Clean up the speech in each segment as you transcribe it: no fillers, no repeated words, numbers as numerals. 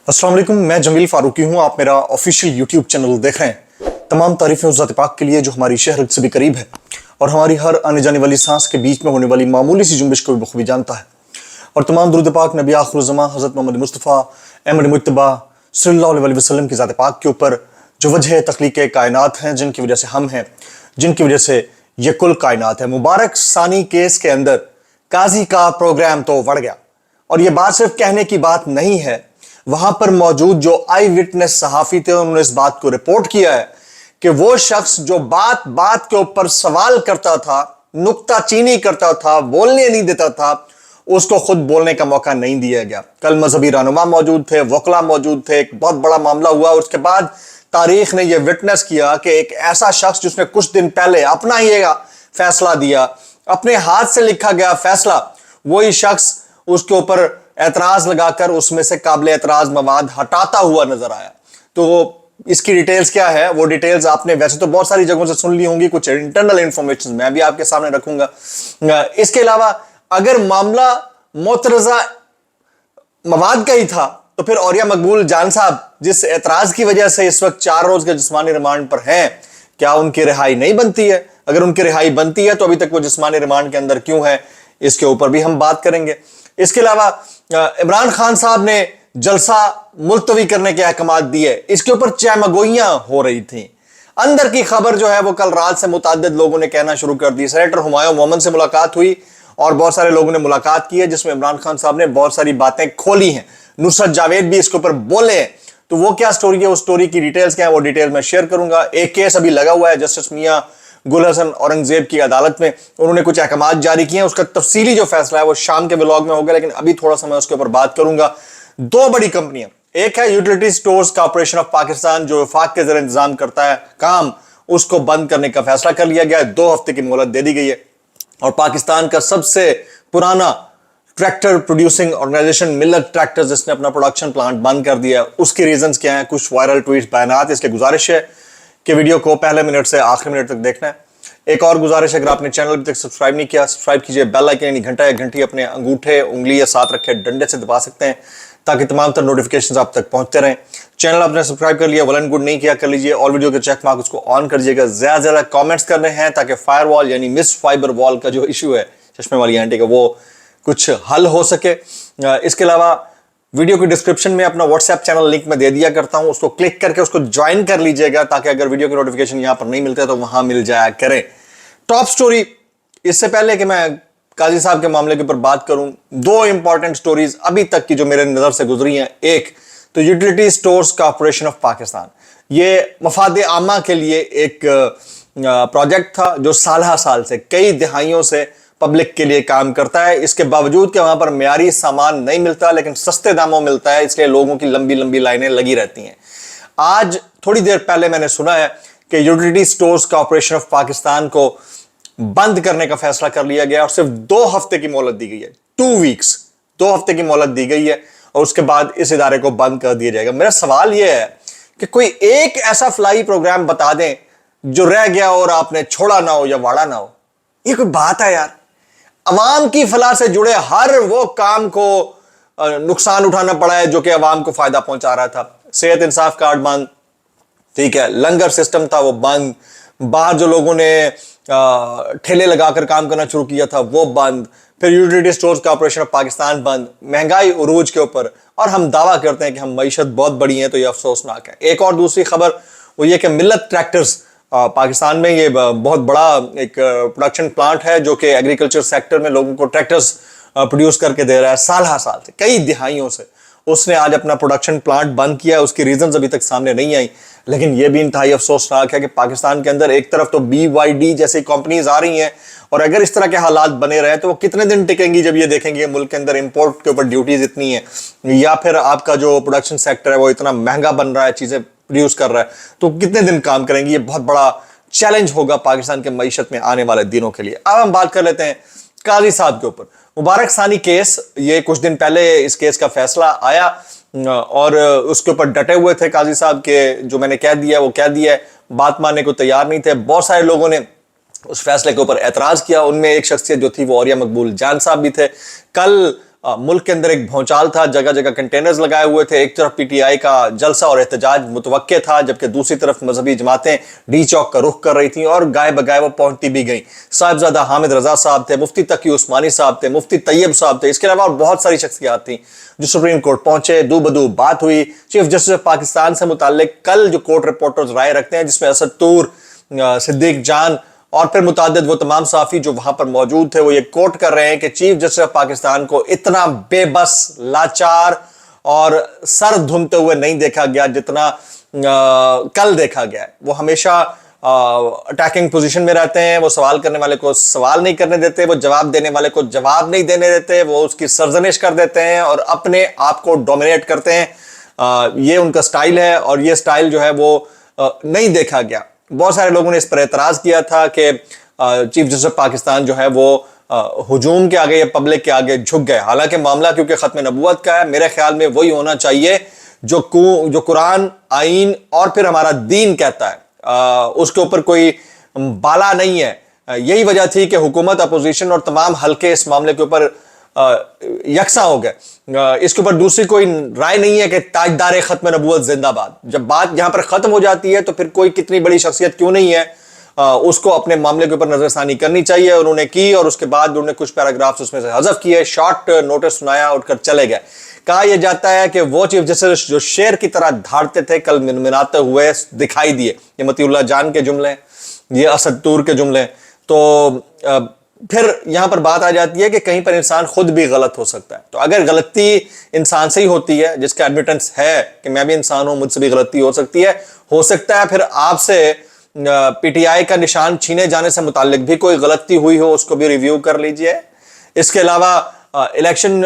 अस्सलाम वालेकुम, मैं जमील फारूकी हूँ। आप मेरा ऑफिशियल यूट्यूब चैनल देख रहे हैं। तमाम तारीफें उस ज़ात पाक के लिए जो हमारी शहर से भी करीब है और हमारी हर आने जाने वाली सांस के बीच में होने वाली मामूली सी जुम्बिश को भी बखूबी जानता है। और तमाम दुरूद पाक नबी आखिर ज़मां हज़रत मोहम्मद मुस्तफ़ा अहमद मुज्तबा सल्लल्लाहु अलैहि वसल्लम की ज़ात पाक के ऊपर जो वजह तख्लीक़ कायनात हैं, जिनकी वजह से हम हैं, जिनकी वजह से ये कुल कायनात है। मुबारक सानी केस के अंदर काजी का प्रोग्राम तो बढ़ गया और ये बात सिर्फ कहने की बात नहीं है। वहां पर मौजूद जो आई विटनेस सहाफी थे उन्होंने इस बात को रिपोर्ट किया है कि वो शख्स जो बात बात के ऊपर सवाल करता था, नुक्ता चीनी करता था, बोलने नहीं देता था, उसको खुद बोलने का मौका नहीं दिया गया। कल मजहबी रहनुमा मौजूद थे, वकला मौजूद थे, एक बहुत बड़ा मामला हुआ। उसके बाद तारीख ने यह विटनेस किया कि एक ऐसा शख्स जिसने कुछ दिन पहले अपना ही फैसला दिया, अपने हाथ से लिखा गया फैसला, वही शख्स उसके ऊपर एतराज लगाकर उसमें से काबिल एतराज मवाद हटाता हुआ नजर आया। तो इसकी डिटेल्स क्या है, वो डिटेल्स आपने वैसे तो बहुत सारी जगहों से सुन ली होंगी, कुछ इंटरनल इंफॉर्मेशन मैं भी आपके सामने रखूंगा। इसके अलावा अगर मामला मोतरजा मवाद का ही था तो फिर औरिया मकबूल जान साहब जिस एतराज की वजह से इस वक्त 4 रोज के जिस्मानी रिमांड पर हैं, क्या उनकी रिहाई नहीं बनती है? अगर उनकी रिहाई बनती है तो अभी तक वो जिस्मानी रिमांड के अंदर क्यों है, इसके ऊपर भी हम बात करेंगे। इसके अलावा इमरान खान साहब ने जलसा मुलतवी करने के अहकाम दिए, इसके ऊपर चहमगोइयां हो रही थी। अंदर की खबर जो है वो कल रात से मुताद्दिद लोगों ने कहना शुरू कर दी। सेनेटर हुमायूं मोहम्मद से मुलाकात हुई और बहुत सारे लोगों ने मुलाकात की है, जिसमें इमरान खान साहब ने बहुत सारी बातें खोली हैं। नुसरत जावेद भी इसके ऊपर बोले हैं। तो वो क्या स्टोरी है, उस स्टोरी की डिटेल्स क्या है, वो डिटेल मैं शेयर करूंगा। एक केस अभी लगा हुआ है जस्टिस मियां गुल हसन औरंगजेब की अदालत में, उन्होंने कुछ अहकाम जारी किए हैं। उसका तफसीली जो फैसला है वो शाम के व्लॉग में होगा, लेकिन अभी थोड़ा सा मैं उसके ऊपर बात करूंगा। 2 बड़ी कंपनियां, एक है utility stores corporation of Pakistan जो वफाक के जरिए इंतजाम करता है काम, उसको बंद करने का फैसला कर लिया गया है। 2 हफ्ते की मोहलत दे दी गई है। और पाकिस्तान का सबसे पुराना ट्रैक्टर प्रोड्यूसिंग ऑर्गेनाइजेशन मिल्लत ट्रैक्टर्स, जिसने अपना प्रोडक्शन प्लांट बंद कर दिया है। उसके रीजंस क्या हैं, कुछ वायरल ट्वीट बयानात, इसलिए गुजारिश है कि वीडियो को पहले मिनट से आखिरी मिनट तक देखना है। एक और गुजारिश है, अगर आपने चैनल अभी तक सब्सक्राइब नहीं किया, सब्सक्राइब कीजिए। बेल आइकन यानी घंटा या घंटी अपने अंगूठे उंगली या साथ रखे डंडे से दबा सकते हैं ताकि तमाम तरह नोटिफिकेशंस आप तक पहुंचते रहें। चैनल आपने सब्सक्राइब कर लिया, वेल एंड गुड, नहीं किया कर लीजिए। और वीडियो के चेक मार्क उसको ऑन कर दीजिएगा। ज्यादा ज्यादा कमेंट्स करने हैं ताकि फायरवॉल यानी मिस फाइबर वॉल का जो इशू है चश्मे वाली आंटी का, वो कुछ हल हो सके। इसके अलावा वीडियो की डिस्क्रिप्शन में अपना व्हाट्सएप चैनल लिंक में दे दिया करता हूं, उसको क्लिक करके उसको ज्वाइन कर लीजिएगा ताकि अगर वीडियो की नोटिफिकेशन यहां पर नहीं मिलते तो वहां मिल जाया करें। टॉप स्टोरी, इससे पहले कि मैं काजी साहब के मामले के ऊपर बात करूं, 2 इंपॉर्टेंट स्टोरीज अभी तक की जो मेरे नजर से गुजरी हैं। एक तो utility stores corporation of Pakistan, ये मफाद आमा के लिए एक प्रोजेक्ट था जो साल से कई दिहाइयों से पब्लिक के लिए काम करता है। इसके बावजूद कि वहां पर मियारी सामान नहीं मिलता लेकिन सस्ते दामों मिलता है, इसलिए लोगों की लंबी लंबी लाइनें लगी रहती हैं। आज थोड़ी देर पहले मैंने सुना है कि utility stores corporation of Pakistan को बंद करने का फैसला कर लिया गया और सिर्फ 2 हफ्ते की मोहलत दी गई है। 2 वीक्स, 2 हफ्ते की मोहलत दी गई है और उसके बाद इस इदारे को बंद कर दिया जाएगा। मेरा सवाल यह है कि कोई एक ऐसा फ्लाई प्रोग्राम बता दें जो रह गया और आपने छोड़ा ना हो या वाड़ा ना हो। ये कोई बात है यार? अवाम की फलाह से जुड़े हर वो काम को नुकसान उठाना पड़ा है जो कि अवाम को फायदा पहुंचा रहा था। सेहत इंसाफ कार्ड बंद, ठीक है, लंगर सिस्टम था वो बंद, बाहर जो लोगों ने ठेले लगाकर काम करना शुरू किया था वो बंद, फिर utility stores corporation of Pakistan बंद, महंगाई उरूज के ऊपर, और हम दावा करते हैं कि हम मईशत बहुत बड़ी है, तो ये अफसोसनाक है। एक और दूसरी खबर वो ये कि मिल्लत ट्रैक्टर्स पाकिस्तान में ये बहुत बड़ा एक प्रोडक्शन प्लांट है जो कि एग्रीकल्चर सेक्टर में लोगों को ट्रैक्टर्स प्रोड्यूस करके दे रहा है साल से, कई दिहाइयों से। उसने आज अपना प्रोडक्शन प्लांट बंद किया, उसकी रीजंस अभी तक सामने नहीं आई, लेकिन यह भी इंतहाई अफसोसनाक है कि पाकिस्तान के अंदर एक तरफ तो BYD जैसी कंपनीज आ रही हैं और अगर इस तरह के हालात बने रहे तो वो कितने दिन टिकेंगी जब ये देखेंगे मुल्क के अंदर इंपोर्ट के ऊपर ड्यूटीज इतनी है, या फिर आपका जो प्रोडक्शन सेक्टर है वो इतना महंगा बन रहा है, चीजें प्रोड्यूस कर रहा है, तो कितने दिन काम करेंगी? ये बहुत बड़ा चैलेंज होगा पाकिस्तान के मईशत में आने वाले दिनों के लिए। अब हम बात कर लेते हैं काजी साहब के ऊपर। मुबारक सानी केस, ये कुछ दिन पहले इस केस का फैसला आया और उसके ऊपर डटे हुए थे काजी साहब के, जो मैंने कह दिया वो कह दिया है, बात मानने को तैयार नहीं थे। बहुत सारे लोगों ने उस फैसले के ऊपर एतराज किया, उनमें एक शख्सियत जो थी वो औरिया मकबूल जान साहब भी थे। कल मुल्क के अंदर एक भौचाल था, जगह जगह कंटेनर्स लगाए हुए थे। एक तरफ पीटीआई का जलसा और एहतजाज मुतवक्के था, जबकि दूसरी तरफ मजहबी जमातें डी चौक का रुख कर रही थी और गाय बगाए वो पहुंचती भी गई। साहिबजादा हामिद रजा साहब थे, मुफ्ती तकी उस्मानी साहब थे, मुफ्ती तैयब साहब थे, इसके अलावा और बहुत सारी शख्सियात थी जो सुप्रीम कोर्ट पहुंचे। दो बदू बात हुई चीफ जस्टिस ऑफ पाकिस्तान से मुताल्लिक। कल जो कोर्ट रिपोर्टर्स राय रखते हैं, जिसमें असद तूर, सिद्दीक जान और फिर मुतादिद वो तमाम सहाफ़ी जो वहां पर मौजूद थे, वो ये कोट कर रहे हैं कि चीफ जस्टिस ऑफ पाकिस्तान को इतना बेबस, लाचार और सर धुनते हुए नहीं देखा गया जितना कल देखा गया है। वो हमेशा अटैकिंग पोजीशन में रहते हैं, वो सवाल करने वाले को सवाल नहीं करने देते, वो जवाब देने वाले को जवाब नहीं देने देते, वो उसकी सरजनिश कर देते हैं और अपने आप को डोमिनेट करते हैं। ये उनका स्टाइल है और ये स्टाइल जो है वो नहीं देखा गया। बहुत सारे लोगों ने इस पर एतराज किया था कि चीफ जस्टिस ऑफ पाकिस्तान जो है वो हुजूम के आगे या पब्लिक के आगे झुक गए। हालांकि मामला क्योंकि खत्म नबूवत का है, मेरे ख्याल में वही होना चाहिए जो कुरान, आईन और फिर हमारा दीन कहता है, उसके ऊपर कोई बाला नहीं है। यही वजह थी कि हुकूमत, अपोजिशन और तमाम हल्के इस मामले के ऊपर यकसा हो गए। इसके ऊपर दूसरी कोई राय नहीं है कि ताजदार खत्म नबूवत जिंदाबाद। जब बात यहां पर खत्म हो जाती है तो फिर कोई कितनी बड़ी शख्सियत क्यों नहीं है, उसको अपने मामले के ऊपर नजरसानी करनी चाहिए। उन्होंने की और उसके बाद उन्होंने कुछ पैराग्राफ्स उसमें से हज़फ किए, शॉर्ट नोटिस सुनाया, उठकर चले गए। कहा यह जाता है कि वो चीफ जस्टिस जो शेर की तरह धाड़ते थे, कल मिनमिनाते हुए दिखाई दिए। ये मतीउल्लाह जान के जुमले, ये असद तूर के जुमले। तो फिर यहां पर बात आ जाती है कि कहीं पर इंसान खुद भी गलत हो सकता है। तो अगर गलती इंसान से ही होती है, जिसका एडमिटेंस है कि मैं भी इंसान हूं, मुझसे भी गलती हो सकती है, हो सकता है फिर आपसे पीटीआई का निशान छीने जाने से मुताल्लिक भी कोई गलती हुई हो, उसको भी रिव्यू कर लीजिए। इसके अलावा इलेक्शन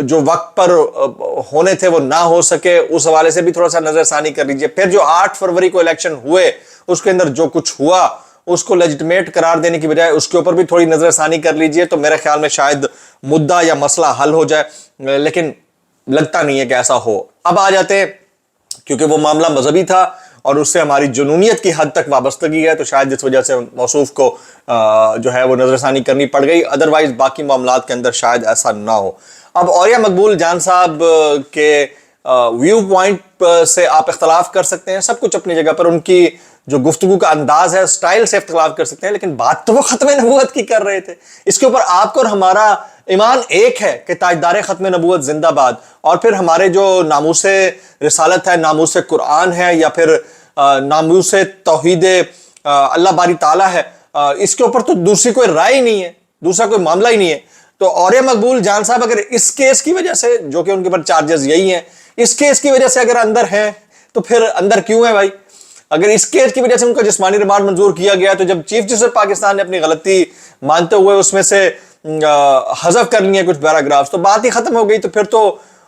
जो वक्त पर होने थे वो ना हो सके, उस हवाले से भी थोड़ा सा नजरसानी कर लीजिए। फिर जो 8 फरवरी को इलेक्शन हुए, उसके अंदर जो कुछ हुआ उसको लेजिटिमेट करार देने की बजाय उसके ऊपर भी थोड़ी नजरसानी कर लीजिए, तो मेरे ख्याल में शायद मुद्दा या मसला हल हो जाए। लेकिन लगता नहीं है कि ऐसा हो। अब आ जाते हैं, क्योंकि वो मामला मजहबी था और उससे हमारी जुनूनियत की हद तक वाबस्तगी है, तो शायद इस वजह से मौसूफ को जो है वो नजरसानी करनी पड़ गई। अदरवाइज बाकी मामलात के अंदर शायद ऐसा ना हो। अब औरिया मकबूल जान साहब के व्यू पॉइंट से आप इख्तलाफ कर सकते हैं, सब कुछ अपनी जगह पर, उनकी जो गुफ्तगू का अंदाज है, स्टाइल से इख्तलाफ कर सकते हैं, लेकिन बात तो वो खत्म नबूवत की कर रहे थे। इसके ऊपर आपको और हमारा ईमान एक है कि ताजदार खत्म नबूवत जिंदाबाद, और फिर हमारे जो नामूसे रिसालत है, नामूसे कुरान है, या फिर नामूसे तौहीद अल्लाह बारी ताला है, इसके ऊपर तो दूसरी कोई राय ही नहीं है, दूसरा कोई मामला ही नहीं है। तो औरिया मकबूल जान साहब अगर इस केस की वजह से, जो कि उनके ऊपर चार्जेस यही हैं, इस केस की वजह से अगर अंदर है, तो फिर अंदर क्यों है भाई? अगर इस केस की वजह से उनका जिस्मानी रिमांड मंजूर किया गया, तो जब चीफ जस्टिस पाकिस्तान ने अपनी गलती मानते हुए उसमें से हज़फ कर लिए कुछ पैराग्राफ्स, तो बात ही खत्म हो गई। तो फिर तो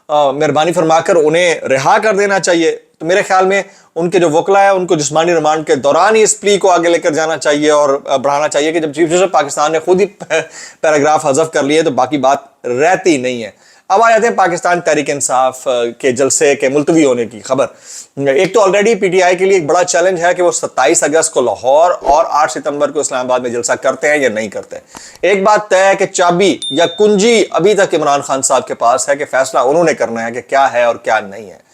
मेहरबानी फरमाकर उन्हें रिहा कर देना चाहिए। तो मेरे ख्याल में उनके जो वकला है, उनको जिस्मानी रिमांड के दौरान ही इस प्ली को आगे लेकर जाना चाहिए और बढ़ाना चाहिए कि जब चीफ जस्टिस पाकिस्तान ने खुद ही पैराग्राफ हज़फ कर लिए, तो बाकी बात रहती नहीं है। अब आ जाते हैं पाकिस्तान तहरीक इंसाफ के जलसे के मुलतवी होने की खबर। एक तो ऑलरेडी पीटीआई के लिए एक बड़ा चैलेंज है कि वो 27 अगस्त को लाहौर और 8 सितंबर को इस्लामाबाद में जलसा करते हैं या नहीं करते। एक बात तय है कि चाबी या कुंजी अभी तक इमरान खान साहब के पास है कि फैसला उन्होंने करना है कि क्या है और क्या नहीं है।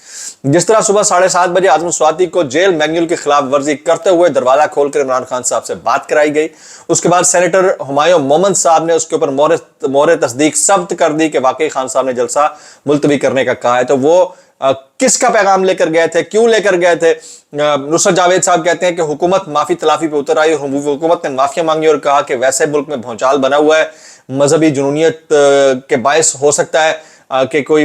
जिस तरह सुबह 7:30 बजे आजम स्वाति को जेल मैनुअल की खिलाफ वर्जी करते हुए दरवाजा खोलकर इमरान खान साहब से बात कराई गई, उसके बाद सेनेटर हुमायूं मोहम्मद साहब ने उसके ऊपर मोहर तस्दीक सब्त कर दी कि वाकई खान साहब ने जलसा मुलतवी करने का कहा है। तो वो किसका पैगाम लेकर गए थे, क्यों लेकर गए थे? नुसरत जावेद साहब कहते हैं कि हुकूमत माफी तलाफी पे उतर आई, हुकूमत ने माफिया मांगी और कहा कि वैसे मुल्क में भौचाल बना हुआ है, मजहबी जुनूनियत के बायस हो सकता है कि कोई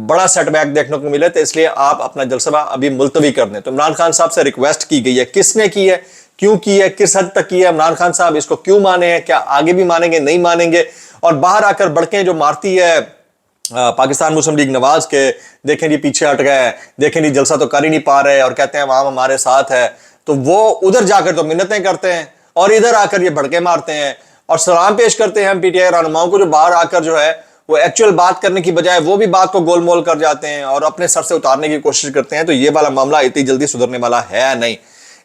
बड़ा सेटबैक देखने को मिले, तो इसलिए आप अपना जलसा अभी मुलतवी कर दें। तो इमरान खान साहब से रिक्वेस्ट की गई है, किसने की है, क्यों की है, किस हद तक की है? इमरान खान साहब इसको क्यों माने हैं, क्या आगे भी मानेंगे, नहीं मानेंगे? और बाहर आकर बड़कें जो मारती है पाकिस्तान मुस्लिम लीग नवाज के, देखें जी पीछे हट गए, देखें जी जलसा तो कर ही नहीं पा रहे और कहते हैं वहां हमारे साथ है, तो वो उधर जाकर तो मिन्नतें करते हैं और इधर आकर ये भड़के मारते हैं और सलाम पेश करते हैं पीटीआई रहनुमाओं को, जो बाहर आकर जो है वो एक्चुअल बात करने की बजाय वो भी बात को गोलमोल कर जाते हैं और अपने सर से उतारने की कोशिश करते हैं। तो ये वाला मामला इतनी जल्दी सुधरने वाला है नहीं।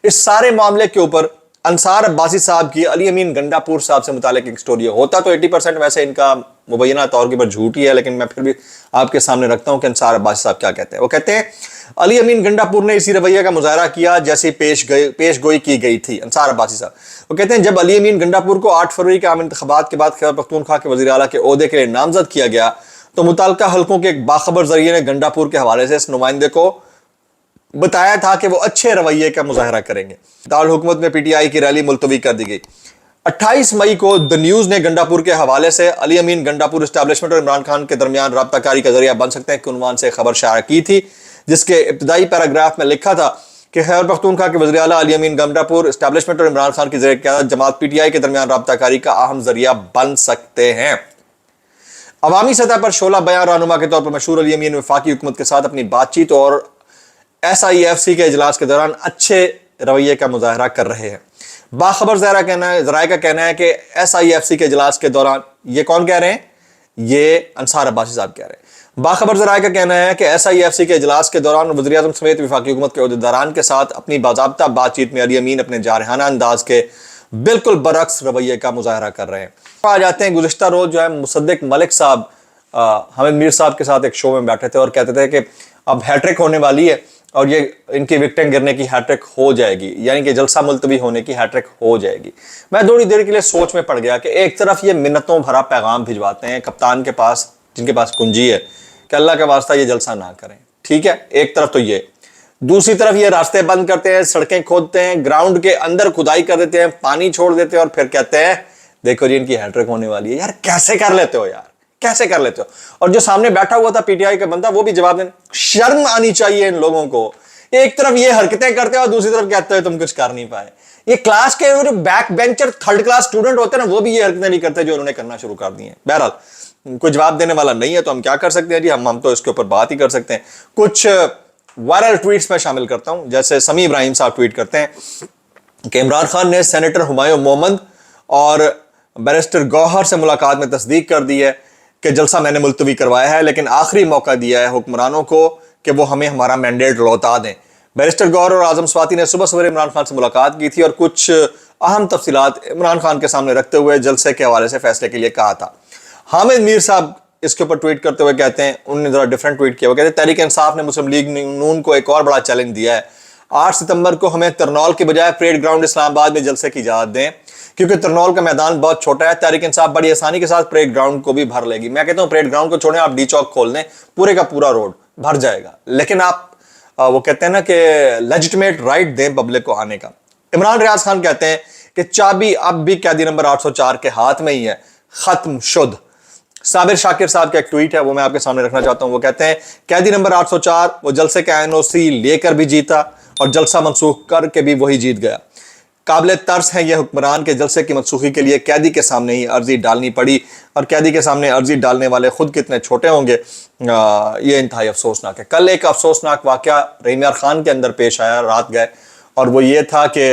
इस सारे मामले के ऊपर अंसार अब्बासी साहब की अली अमीन गंडापुर साहब से मुतालिक एक स्टोरी है। होता तो 80% वैसे इनका मुबैना तौर के पर झूठ ही है, लेकिन मैं फिर भी आपके सामने रखता हूं कि अंसार अब्बासी साहब क्या कहते हैं। वो कहते हैं अली अमीन गंडापुर ने इसी रवैये का मुजाहरा किया जैसी पेश गोई की गई थी। अंसार अब्बासी साहब वो कहते हैं जब अली अमीन गंडापुर को 8 फरवरी के आम इंतखाबात के बाद खैबर पख्तूनख्वा के वज़ीर आला के ओहदे के लिए नामजद किया गया तो मुताल्लिका हल्कों के एक बाखबर जरिए ने गंडापुर के हवाले से इस नुमाइंदे को बताया था कि वो अच्छे रवैये का मुजाहरा करेंगे। दारुल हुकूमत में पीटीआई की रैली मुलतवी कर दी गई। 28 मई को द न्यूज ने गंडापुर के हवाले से अली अमीन गंडापुर एस्टैब्लिशमेंट और इमरान खान के दरमियान राब्ताकारी का जरिया बन सकते हैं कि उन्वान से खबर शाया की थी, जिसके इब्तदाई पैराग्राफ में लिखा था कि खैबर पख्तूनख्वा के वज़ीर आला अली अमीन गंडापुर एस्टैब्लिशमेंट और इमरान खान की ज़रिए जमात पीटीआई के दरमियान राब्ताकारी का अहम जरिया बन सकते हैं। अवामी सतह पर शोला बयान रहनुमा के तौर पर मशहूर अली अमीन वफाकी हुकूमत के साथ अपनी बातचीत और SIFC के इजलास के दौरान अच्छे रवैये का मुजाहरा कर रहे हैं। बाखबर ज़राए का कहना है कि SIFC के इजलास के दौरान, ये कौन कह रहे हैं? ये अंसार अब्बासी साहब कह रहे हैं। बाखबर ज़राए का कहना है कि SIFC के इजलास के दौरान वज़ीर आज़म समेत वफाकी हुकूमत के अहदेदारान के साथ अपनी बाज़ाब्ता बातचीत में अली अमीन अपने जारहाना अंदाज के बिल्कुल बरक्स रवैये का मुजाहरा कर रहे हैं। आ जाते हैं गुज़िश्ता रोज़ जो है मुसद्दिक मलिक साहब हामिद मीर साहब के साथ एक शो में बैठे थे और कहते थे कि अब हैट्रिक होने वाली है और ये इनकी विकेटें गिरने की हैट्रिक हो जाएगी, यानी कि जलसा मुलतवी होने की हैट्रिक हो जाएगी। मैं थोड़ी देर के लिए सोच में पड़ गया कि एक तरफ ये मिन्नतों भरा पैगाम भिजवाते हैं कप्तान के पास जिनके पास कुंजी है कि अल्लाह का वास्ता ये जलसा ना करें, ठीक है, एक तरफ तो ये, दूसरी तरफ ये रास्ते बंद करते हैं, सड़कें खोदते हैं, ग्राउंड के अंदर खुदाई कर देते हैं, पानी छोड़ देते हैं और फिर कहते हैं देखो जी इनकी हैट्रिक होने वाली है। यार कैसे कर लेते हो यार, कैसे कर लेते हो? और जो सामने बैठा हुआ था पीटीआई का बंदा वो भी जवाब देने, शर्म आनी चाहिए इन लोगों को। एक तरफ ये हरकतें करते हैं और दूसरी तरफ कहते हैं तुम कुछ कर नहीं पाए। ये क्लास के जो back bencher third class student होते हैं ना, वो भी ये हरकतें नहीं करते जो उन्होंने करना शुरू कर दी हैं। बहरहाल कोई जवाब देने वाला नहीं है तो हम क्या कर सकते हैं जी, हम तो इसके ऊपर बात ही कर सकते हैं। कुछ वायरल ट्वीट्स में शामिल करता हूं, जैसे समी इब्राहिम साहब ट्वीट करते हैं कि इमरान खान ने सेनेटर हुमायूं मोहम्मद और बैरिस्टर गौहर से मुलाकात में तस्दीक कर दी है कि जलसा मैंने मुलतवी करवाया है, लेकिन आखिरी मौका दिया है हुक्मरानों को कि वो हमें हमारा मैंडेट लौटा दें। बैरिस्टर गौहर और आजम स्वाति ने सुबह सवेरे इमरान खान से मुलाकात की थी और कुछ अहम तफसीलात इमरान खान के सामने रखते हुए जलसे के हवाले से फैसले के लिए कहा था। हामिद मीर साहब इसके ऊपर ट्वीट करते हुए कहते हैं, उन्होंने जरा डिफरेंट ट्वीट किया, वो कहते हैं तहरीक इंसाफ ने मुस्लिम लीग नून को एक और बड़ा चैलेंज दिया है। 8 सितंबर को हमें तरनौल के बजाय परेड ग्राउंड इस्लामाबाद में जलसे की इजाजत दें, क्योंकि तरनौल का मैदान बहुत छोटा है। तहरीक इंसाफ बड़ी आसानी के साथ परेड ग्राउंड को भी भर लेगी। मैं कहता हूं परेड ग्राउंड को छोड़ें, आप डी चौक खोल दें, पूरे का पूरा रोड भर जाएगा। लेकिन आप वो कहते हैं ना कि लेजिटिमेट राइट दें पब्लिक को आने का। इमरान रियाज खान कहते हैं कि चाबी अब भी कैदी नंबर 804 के हाथ में ही है, खत्म शुद्ध। साबिर शाकिर साहब का एक ट्वीट है, वो मैं आपके सामने रखना चाहता हूं। वो कहते हैं कैदी नंबर 804 वो जलसे का NOC लेकर भी जीता और जलसा मनसूख करके भी वही जीत गया। काबिल तर्स है यह हुक्मरान के जलसे की मनसूखी के लिए कैदी के सामने ही अर्जी डालनी पड़ी और कैदी के सामने अर्जी डालने वाले खुद कितने छोटे होंगे, ये इंतहाई अफसोसनाक है। कल एक अफसोसनाक वाकया रहीम यार खान के अंदर पेश आया, रात गए, और वो ये था कि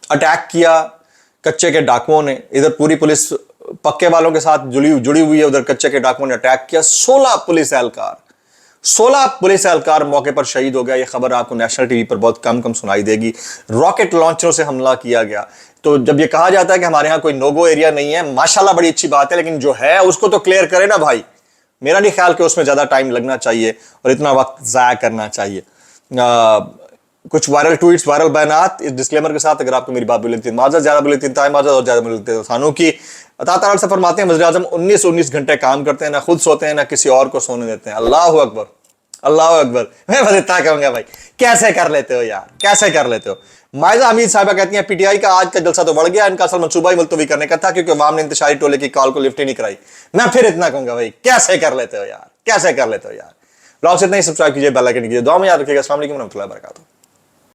अटैक किया कच्चे के डाकुओं ने। इधर पूरी पुलिस पक्के वालों के साथ जुड़ी हुई है, उधर कच्चे के डाकुओं ने अटैक किया। 16 पुलिस एहलकार मौके पर शहीद हो गया। यह खबर आपको नेशनल टीवी पर बहुत कम सुनाई देगी। रॉकेट लॉन्चरों से हमला किया गया। तो जब ये कहा जाता है कि हमारे यहाँ कोई नोगो एरिया नहीं है, माशाल्लाह बड़ी अच्छी बात है, लेकिन जो है उसको तो क्लियर करे ना भाई। मेरा नहीं ख्याल कि उसमें ज्यादा टाइम लगना चाहिए और इतना वक्त जाया करना चाहिए। कुछ वायरल ट्वीट्स, वायरल बयानात, इस डिस्क्लेमर के साथ अगर आपको मेरी बात बोलती माजर ज्यादा बोलती माजर और ज्यादा बोलते थानों की अता से फरमाते हैं वज़ीर आज़म 19 घंटे काम करते हैं, ना खुद सोते हैं ना किसी और को सोने देते हैं। अल्लाह अकबर, अल्लाह अकबर। मैं बस इतना कहूंगा भाई, कैसे कर लेते हो यार, कैसे कर लेते हो। मायजा हमीद साहिबा कहती हैं पीटीआई का आज का जलसा तो बढ़ गया, इनका असल मंसूबा ही मुलतवी करने का था क्योंकि अवाम ने इंतशारी टोले की कॉल को लिफ्ट ही नहीं कराई। मैं फिर इतना कहूंगा भाई, कैसे कर लेते हो यार, कैसे कर लेते हो यार। ब्लॉग से इतना ही, सब्सक्राइब कीजिए, बेल आइकन कीजिए, दुआ में याद रखिएगा। अस्सलाम वालेकुम रहमतुल्लाहि व बरकातुहू।